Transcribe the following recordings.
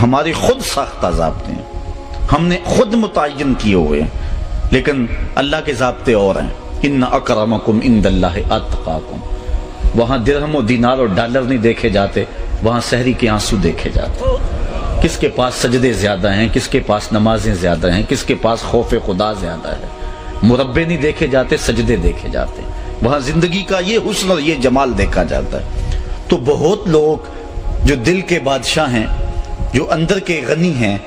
ہمارے خود ساختہ ضابطے ہیں، ہم نے خود متعین کیے ہوئے ہیں، لیکن اللہ کے ضابطے اور ہیں۔ ان اکرمکم عند اللہ اتقاکم۔ وہاں درہم و دینار اور ڈالر نہیں دیکھے جاتے، وہاں سحری کے آنسو دیکھے جاتے۔ کس کے پاس سجدے زیادہ ہیں، کس کے پاس نمازیں زیادہ ہیں، کس کے پاس خوف خدا زیادہ ہے۔ مربے نہیں دیکھے جاتے، سجدے دیکھے جاتے۔ وہاں زندگی کا یہ حسن اور یہ جمال دیکھا جاتا ہے۔ تو بہت لوگ جو دل کے بادشاہ ہیں، جو اندر کے غنی ہیں،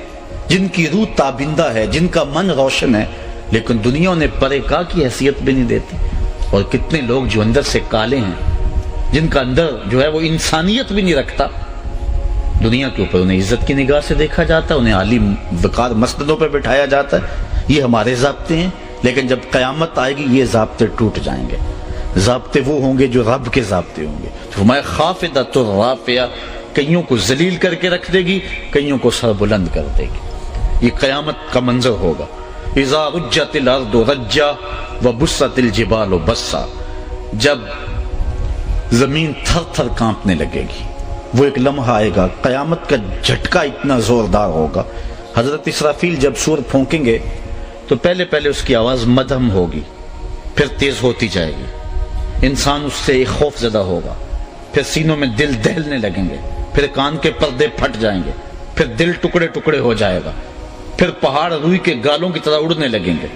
جن کی روح تابندہ ہے، جن کا من روشن ہے، لیکن دنیا انہیں پرے کا کی حیثیت بھی نہیں دیتی۔ اور کتنے لوگ جو اندر سے کالے ہیں، جن کا اندر جو ہے وہ انسانیت بھی نہیں رکھتا، دنیا کے اوپر انہیں عزت کی نگاہ سے دیکھا جاتا ہے، انہیں عالی وقار مسندوں پہ بٹھایا جاتا ہے۔ یہ ہمارے ضابطے ہیں، لیکن جب قیامت آئے گی یہ ضابطے ٹوٹ جائیں گے۔ ضابطے وہ ہوں گے جو رب کے ضابطے ہوں گے۔ فرمایا خافضۃ رافعہ، کئیوں کو ذلیل کر کے رکھ دے گی، کئیوں کو سر بلند کر دے گی۔ یہ قیامت کا منظر ہوگا۔ اذا رجت الارض رجا وبست الجبال بسا، جب زمین تھر تھر کانپنے لگے گی، وہ ایک لمحہ آئے گا، قیامت کا جھٹکا اتنا زوردار ہوگا۔ حضرت اسرافیل جب سور پھونکیں گے تو پہلے اس کی آواز مدھم ہوگی، پھر تیز ہوتی جائے گی، انسان اس سے ایک خوف زدہ ہوگا، پھر سینوں میں دل دہلنے لگیں گے، پھر کان کے پردے پھٹ جائیں گے، پھر دل ٹکڑے ٹکڑے ہو جائے گا، پھر پہاڑ روئی کے گالوں کی طرح اڑنے لگیں گے۔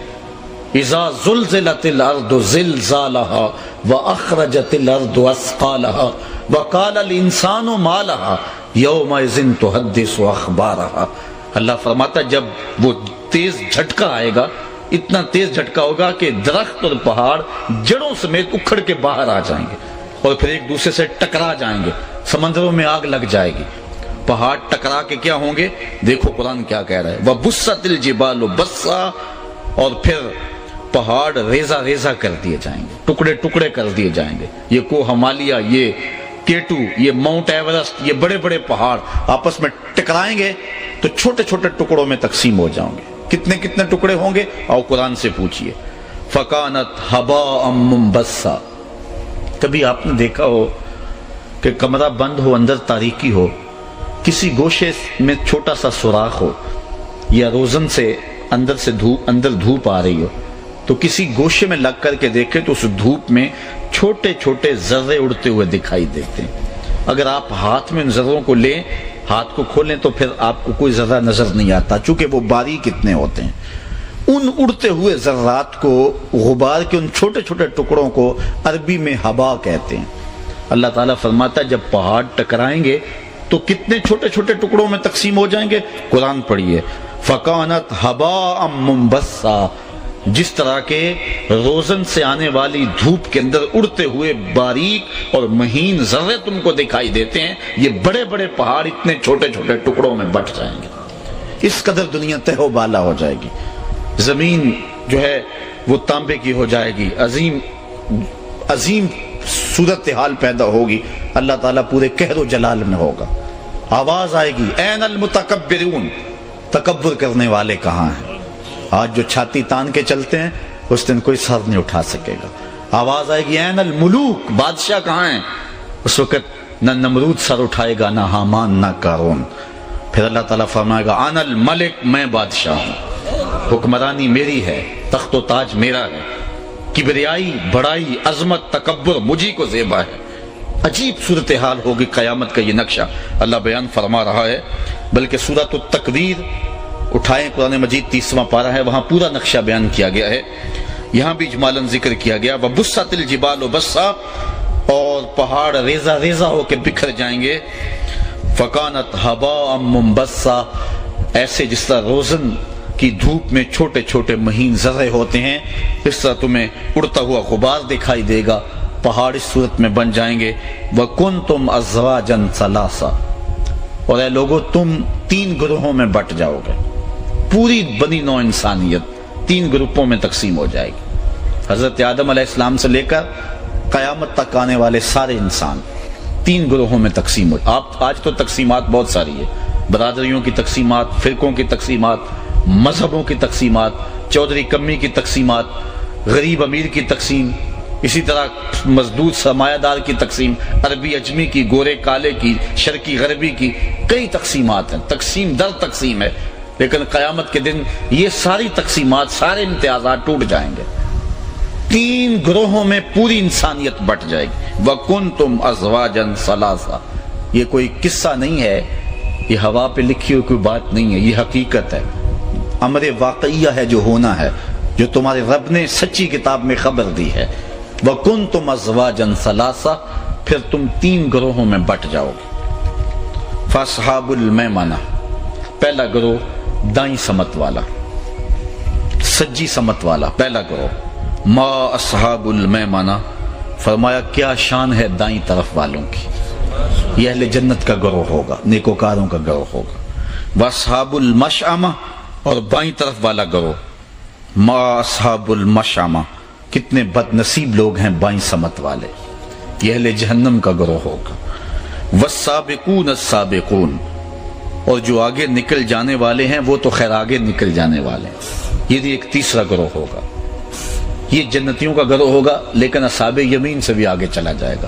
اذا زلزلت الارض زلزالها واخرجت الارض اثقالها وقال الانسان ما لها يومئذ تحدث اخبارها۔ اللہ فرماتا جب وہ تیز جھٹکا آئے گا، اتنا تیز جھٹکا ہوگا کہ درخت اور پہاڑ جڑوں سمیت اکھڑ کے باہر آ جائیں گے اور پھر ایک دوسرے سے ٹکرا جائیں گے، سمندروں میں آگ لگ جائے گی، پہاڑ ٹکرا کے کیا ہوں گے؟ دیکھو قرآن کیا کہہ رہا ہے، وَبُسَّتِ الْجِبَالُ بَسًّا، اور پھر پہاڑ ریزہ ریزہ کر دیے جائیں گے، ٹکڑے ٹکڑے کر دیے جائیں گے۔ یہ کوہ ہمالیہ، یہ کیٹو، یہ ماؤنٹ ایورسٹ، یہ بڑے بڑے پہاڑ آپس میں ٹکرائیں گے تو چھوٹے چھوٹے ٹکڑوں میں تقسیم ہو جائیں گے۔ کتنے کتنے ٹکڑے ہوں گے؟ آؤ قرآن سے پوچھئے۔ فَكَانَتْ هَبَاءً مُنبَثًّا۔ کبھی آپ نے دیکھا ہو کہ کمرہ بند ہو، اندر تاریکی ہو، کسی گوشے میں چھوٹا سا سوراخ ہو، یا روزن سے اندر دھوپ آ رہی ہو، تو کسی گوشے میں لگ کر کے دیکھیں تو اس دھوپ میں چھوٹے چھوٹے ذرے اڑتے ہوئے دکھائی دیتے ہیں۔ اگر آپ ہاتھ میں ان ذروں کو لیں، ہاتھ کو کھولیں، تو پھر آپ کو کوئی ذرہ نظر نہیں آتا، چونکہ وہ باریک اتنے ہوتے ہیں۔ ان اڑتے ہوئے ذرات کو، غبار کے ان چھوٹے چھوٹے ٹکڑوں کو عربی میں ہبا کہتے ہیں۔ اللہ تعالیٰ فرماتا ہے جب پہاڑ ٹکرائیں گے تو کتنے چھوٹے چھوٹے ٹکڑوں میں تقسیم ہو جائیں گے؟ قرآن پڑھیے، فَكَانَتْ هَبَاءً مُنبَثًّا، جس طرح کے روزن سے آنے والی دھوپ کے اندر اڑتے ہوئے باریک اور مہین ذرے تم کو دکھائی دیتے ہیں، یہ بڑے بڑے پہاڑ اتنے چھوٹے چھوٹے ٹکڑوں میں بٹ جائیں گے۔ اس قدر دنیا تہ و بالا ہو جائے گی، زمین جو ہے وہ تانبے کی ہو جائے گی، عظیم صورتحال پیدا ہوگی، اللہ تعالیٰ پورے قہر و جلال میں ہوگا۔ آواز آئے گی، این المتکبرون، تکبر کرنے والے کہاں ہیں؟ آج جو چھاتی تان کے چلتے ہیں اس دن کوئی سر نہیں اٹھا سکے گا۔ آواز آئے گی، این الملوک، بادشاہ کہاں ہیں؟ اس وقت نہ نمرود سر اٹھائے گا، نہ حامان، نہ قارون۔ پھر اللہ تعالیٰ فرمائے گا، انا الملک، میں بادشاہ ہوں، حکمرانی میری ہے، تخت و تاج میرا ہے، کبریائی، بڑائی، عظمت، تکبر مجھی کو زیبا ہے۔ عجیب صورتحال ہوگی قیامت کا یہ نقشہ اللہ بیان فرما رہا ہے۔ بلکہ سورۃ التکویر اٹھائیں، قرآن مجید 30واں پارہ ہے، وہاں پورا نقشہ بیان کیا گیا ہے۔ یہاں بھی اجمالاً ذکر کیا گیا، وَبُسَّتِ الْجِبَالُ بَسًّا، اور پہاڑ ریزہ ریزہ ہو کے بکھر جائیں گے۔ فَكَانَتْ هَبَاءً مُنبَثًّا، ایسے جس طرح روزن کی دھوپ میں چھوٹے چھوٹے مہین ذرے ہوتے ہیں، اس طرح تمہیں اڑتا ہوا غبار دکھائی دے گا، پہاڑ اس صورت میں بن جائیں گے۔ وَكُنْتُمْ أَزْوَاجًا ثَلَاثًا، اور اے لوگو تم 3 گروہوں میں بٹ جاؤ گے، پوری بنی نوع انسانیت 3 گروپوں میں تقسیم ہو جائے گی۔ حضرت آدم علیہ السلام سے لے کر قیامت تک آنے والے سارے انسان 3 گروہوں میں تقسیم ہو۔ آج تو تقسیمات بہت ساری ہے، برادریوں کی تقسیمات، فرقوں کی تقسیمات، مذہبوں کی تقسیمات، چودھری کمی کی تقسیمات، غریب امیر کی تقسیم، اسی طرح مزدور سرمایہ دار کی تقسیم، عربی عجمی کی، گورے کالے کی، شرقی غربی کی، کئی تقسیمات ہیں، تقسیم در تقسیم ہے، لیکن قیامت کے دن یہ ساری تقسیمات، سارے امتیازات ٹوٹ جائیں گے، 3 گروہوں میں پوری انسانیت بٹ جائے گی۔ وَكُنْتُمْ أَزْوَاجًا ثَلَاثًا، یہ کوئی قصہ نہیں ہے، یہ ہوا پہ لکھی ہوئی کوئی بات نہیں ہے، یہ حقیقت ہے، امر واقعیہ ہے جو ہونا ہے، جو تمہارے رب نے سچی کتاب میں خبر دی ہے۔ وَكُنْتُمْ أَزْوَاجًا ثَلَاثًا، پھر تم 3 گروہوں میں بٹ جاؤ گے۔ فَأَصْحَابُ الْمَيْمَنَةِ، پہلا گروہ دائیں سمت والا، سجی سمت والا پہلا گروہ۔ ما اصحاب المیمنہ، فرمایا کیا شان ہے دائیں طرف والوں کی، یہ اہل جنت کا گروہ ہوگا، نیکوکاروں کا گروہ ہوگا۔ واصحاب المشأمہ، اور بائیں طرف والا گروہ۔ ما اصحاب المشأمہ، کتنے بد نصیب لوگ ہیں بائیں سمت والے، یہ اہل جہنم کا گروہ ہوگا۔ والسابقون السابقون، اور جو آگے نکل جانے والے ہیں وہ تو خیر آگے نکل جانے والے ہیں، یہ بھی ایک تیسرا گروہ ہوگا، یہ جنتیوں کا گروہ ہوگا، لیکن اصحاب یمین سے بھی آگے چلا جائے گا۔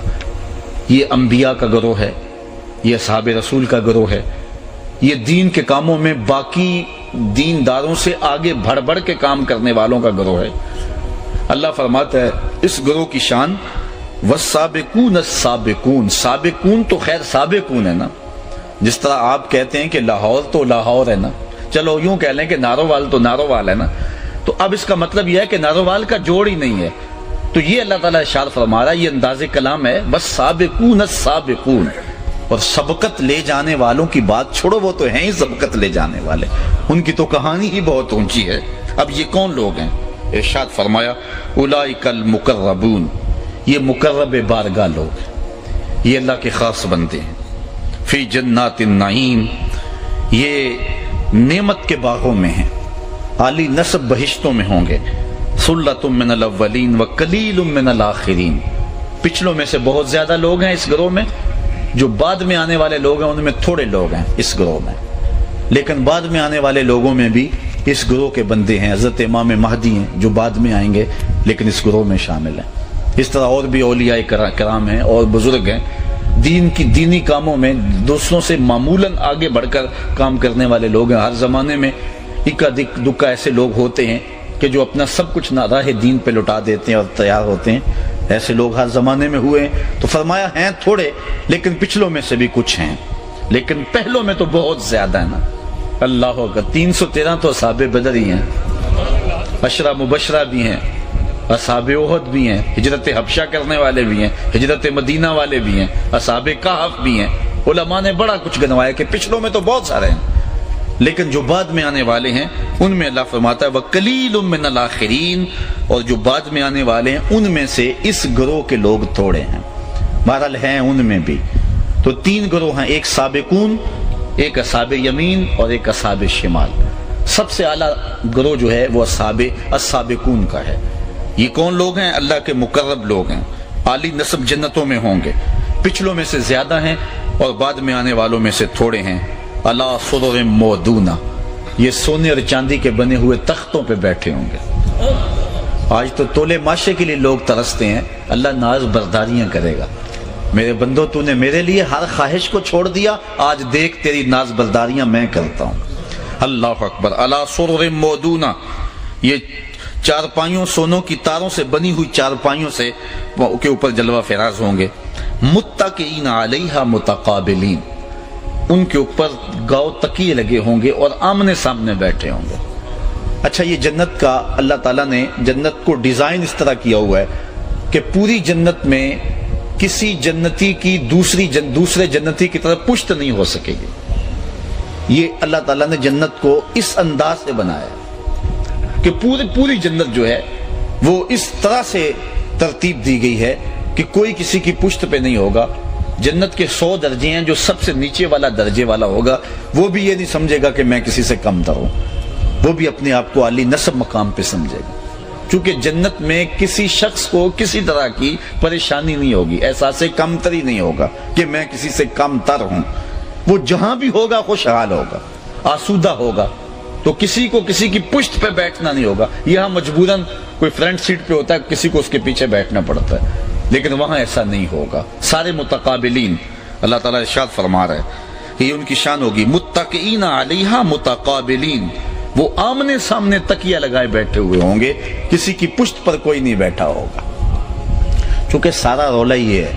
یہ انبیاء کا گروہ ہے، یہ اصحاب رسول کا گروہ ہے، یہ دین کے کاموں میں باقی دینداروں سے آگے بڑھ بڑھ کے کام کرنے والوں کا گروہ ہے۔ اللہ فرماتا ہے اس گروہ کی شان والسابقون السابقون، سابقون تو خیر سابقون ہے نا، جس طرح آپ کہتے ہیں کہ لاہور تو لاہور ہے نا، چلو یوں کہہ لیں کہ نارووال تو نارووال ہے نا، تو اب اس کا مطلب یہ ہے کہ نارووال کا جوڑ ہی نہیں ہے، تو یہ اللہ تعالیٰ ارشاد فرما رہا ہے، یہ انداز کلام ہے، بس سابقون السابقون، اور سبقت لے جانے والوں کی بات چھوڑو، وہ تو ہیں ہی سبقت لے جانے والے، ان کی تو کہانی ہی بہت اونچی ہے۔ اب یہ کون لوگ ہیں؟ ارشاد فرمایا اولئک المقربون، یہ مقرب بارگاہ لوگ ہیں، یہ اللہ کے خاص بندے ہیں۔ فی جنات النعیم، یہ نعمت کے باغوں میں ہیں، عالی نسب بہشتوں میں ہوں گے۔ ثلۃ من الاولین وقلیل من الاخرین، پچھلوں میں سے بہت زیادہ لوگ ہیں اس گروہ میں، جو بعد میں آنے والے لوگ ہیں ان میں تھوڑے لوگ ہیں اس گروہ میں، لیکن بعد میں آنے والے لوگوں میں بھی اس گروہ کے بندے ہیں، حضرت امام مہدی ہیں جو بعد میں آئیں گے لیکن اس گروہ میں شامل ہیں، اس طرح اور بھی اولیاء کرام ہیں اور بزرگ ہیں، دین کی دینی کاموں میں دوسروں سے معمولاً آگے بڑھ کر کام کرنے والے لوگ ہیں۔ ہر زمانے میں اکا دکا ایسے لوگ ہوتے ہیں کہ جو اپنا سب کچھ راہ دین پہ لٹا دیتے ہیں اور تیار ہوتے ہیں، ایسے لوگ ہر زمانے میں ہوئے ہیں، تو فرمایا ہیں تھوڑے، لیکن پچھلوں میں سے بھی کچھ ہیں، لیکن پہلوں میں تو بہت زیادہ ہے نا۔ اللہ کا 313 تو اصحاب بدر ہی ہیں، عشرہ مبشرہ بھی ہیں، اصحاب احد بھی ہیں، ہجرت حبشہ کرنے والے بھی ہیں، ہجرت مدینہ والے بھی ہیں، اصحاب کہف بھی ہیں۔ علماء نے بڑا کچھ گنوایا کہ پچھلوں میں تو بہت سارے ہیں، لیکن جو بعد میں آنے والے ہیں ان میں اللہ فرماتا ہے وَقَلِيلٌ مِّنَ الْآخِرِينَ، اور جو بعد میں آنے والے ہیں ان میں سے اس گروہ کے لوگ تھوڑے ہیں، بہرحال ہیں ان میں بھی۔ تو 3 گروہ ہیں، ایک سابقون، ایک اصحاب یمین اور ایک اصحاب شمال۔ سب سے اعلیٰ گروہ جو ہے وہ السابقون کا ہے۔ یہ کون لوگ ہیں؟ اللہ کے مقرب لوگ ہیں، عالی نسب جنتوں میں ہوں گے، پچھلوں میں سے زیادہ ہیں اور بعد میں آنے والوں میں سے تھوڑے ہیں۔ علی سرر مودونہ، یہ سونے اور چاندی کے بنے ہوئے تختوں پہ بیٹھے ہوں گے۔ آج تو تولے ماشے کے لیے لوگ ترستے ہیں، اللہ ناز برداریاں کرے گا، میرے بندو تو نے میرے لیے ہر خواہش کو چھوڑ دیا، آج دیکھ تیری ناز برداریاں میں کرتا ہوں۔ اللہ اکبر۔ علی سرر مودونہ، یہ چارپائیوں، سونوں کی تاروں سے بنی ہوئی چارپائیوں سے کے اوپر جلوہ فراز ہوں گے۔ متکئین علیہا متقابلین، ان کے اوپر گاؤ تکیے لگے ہوں گے اور آمنے سامنے بیٹھے ہوں گے۔ اچھا، یہ جنت کا اللہ تعالیٰ نے جنت کو ڈیزائن اس طرح کیا ہوا ہے کہ پوری جنت میں کسی جنتی کی دوسرے جنتی کی طرف پشت نہیں ہو سکے گی۔ یہ اللہ تعالیٰ نے جنت کو اس انداز سے بنایا کہ پوری جنت جو ہے وہ اس طرح سے ترتیب دی گئی ہے کہ کوئی کسی کی پشت پہ نہیں ہوگا۔ جنت کے 100 درجے ہیں، جو سب سے نیچے والا درجے والا ہوگا وہ بھی یہ نہیں سمجھے گا کہ میں کسی سے کم تر ہوں، وہ بھی اپنے آپ کو عالی نسب مقام پہ سمجھے گا، چونکہ جنت میں کسی شخص کو کسی طرح کی پریشانی نہیں ہوگی، احساس کم تری نہیں ہوگا کہ میں کسی سے کم تر ہوں، وہ جہاں بھی ہوگا خوشحال ہوگا، آسودہ ہوگا، تو کسی کو کسی کی پشت پہ بیٹھنا نہیں ہوگا۔ یہاں مجبوراً کوئی فرنٹ سیٹ پہ ہوتا ہے، کسی کو اس کے پیچھے بیٹھنا پڑتا ہے، لیکن وہاں ایسا نہیں ہوگا، سارے متقابلین۔ اللہ تعالیٰ ارشاد فرما رہا ہے، یہ ان کی شان ہوگی، متقئین علیہا متقابلین، وہ آمنے سامنے تکیہ لگائے بیٹھے ہوئے ہوں گے، کسی کی پشت پر کوئی نہیں بیٹھا ہوگا۔ چونکہ سارا رولا یہ ہے،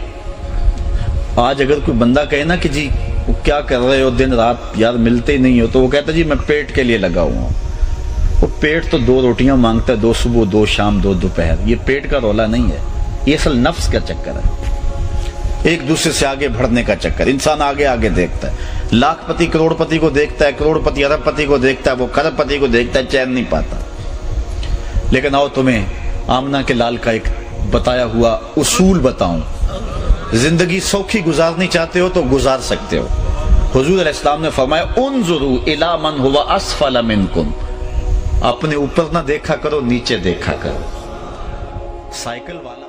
آج اگر کوئی بندہ کہے نا کہ جی کیا کر رہے ہو دن رات یار ملتے ہی نہیں ہو، تو وہ کہتا جی میں پیٹ کے لیے لگا ہوا ہوں۔ وہ پیٹ تو 2 روٹیاں مانگتا ہے، 2 صبح 2 شام 2 دوپہر، یہ پیٹ کا رولا نہیں ہے، یہ اصل نفس کا چکر ہے، ایک دوسرے سے آگے بڑھنے کا چکر۔ انسان آگے آگے دیکھتا ہے، لاکھ پتی کروڑ پتی کو دیکھتا ہے، کروڑ پتی ارب پتی کو دیکھتا ہے، وہ کھرب پتی کو دیکھتا ہے، چین نہیں پاتا۔ لیکن آؤ تمہیں آمنہ کے لال کا ایک بتایا ہوا اصول بتاؤں، زندگی سوکھی گزارنی چاہتے ہو تو گزار سکتے ہو۔ حضور علیہ السلام نے فرمایا انظروا الی من هو اسفل منکم، اپنے اوپر نہ دیکھا کرو، نیچے دیکھا کرو۔ سائیکل والا